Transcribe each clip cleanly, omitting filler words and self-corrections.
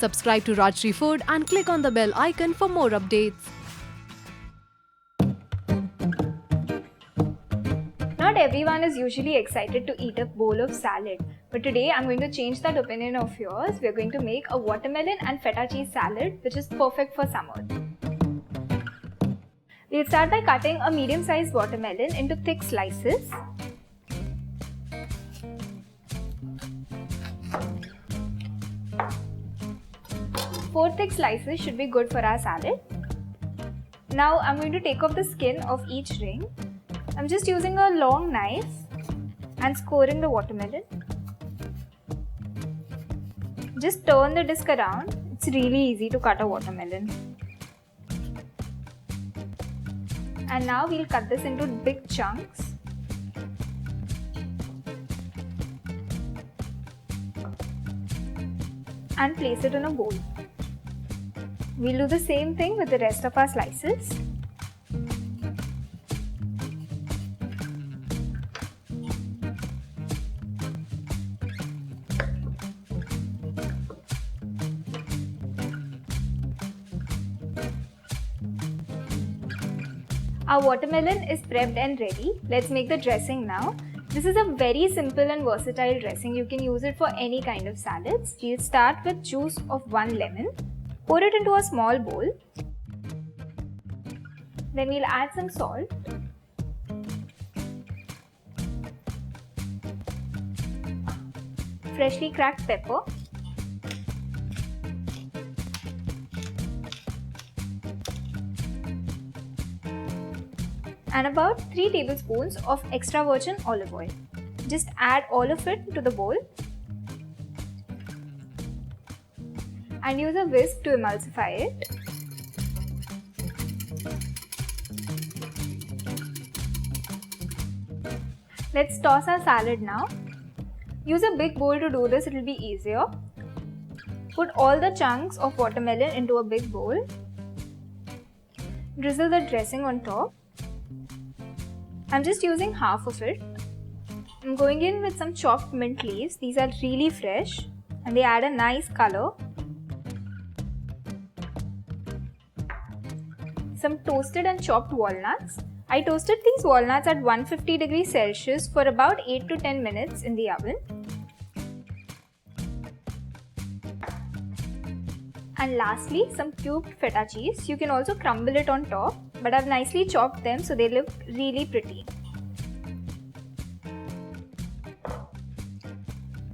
Subscribe to Rajshri Food and click on the bell icon for more updates. Not everyone is usually excited to eat a bowl of salad, but today I'm going to change that opinion of yours. We're going to make a watermelon and feta cheese salad, which is perfect for summer. We'll start by cutting a medium-sized watermelon into thick slices. Four thick slices should be good for our salad. Now I'm going to take off the skin of each ring. I'm just using a long knife and scoring the watermelon. Just turn the disc around. It's really easy to cut a watermelon. And now we'll cut this into big chunks. And place it in a bowl. We'll do the same thing with the rest of our slices. Our watermelon is prepped and ready. Let's make the dressing now. This is a very simple and versatile dressing. You can use it for any kind of salads. We'll start with juice of 1 lemon. Pour it into a small bowl. Then we'll add some salt. Freshly cracked pepper. And about 3 tablespoons of extra virgin olive oil. Just add all of it to the bowl and use a whisk to emulsify it. Let's toss our salad now. Use a big bowl to do this, it will be easier. Put all the chunks of watermelon into a big bowl. Drizzle the dressing on top. I'm just using half of it. I'm going in with some chopped mint leaves. These are really fresh and they add a nice color. Some toasted and chopped walnuts. I toasted these walnuts at 150 degrees Celsius for about 8 to 10 minutes in the oven. And lastly, some cubed feta cheese. You can also crumble it on top, but I've nicely chopped them so they look really pretty.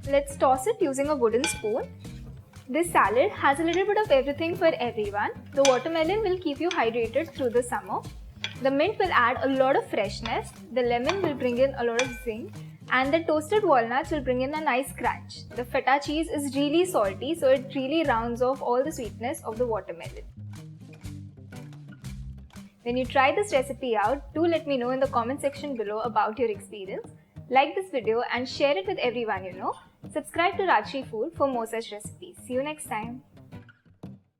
Let's toss it using a wooden spoon. This salad has a little bit of everything for everyone. The watermelon will keep you hydrated through the summer. The mint will add a lot of freshness. The lemon will bring in a lot of zing. And the toasted walnuts will bring in a nice crunch. The feta cheese is really salty, so it really rounds off all the sweetness of the watermelon. When you try this recipe out, do let me know in the comment section below about your experience. Like this video and share it with everyone you know. Subscribe to Rajshri Food for more such recipes. See you next time.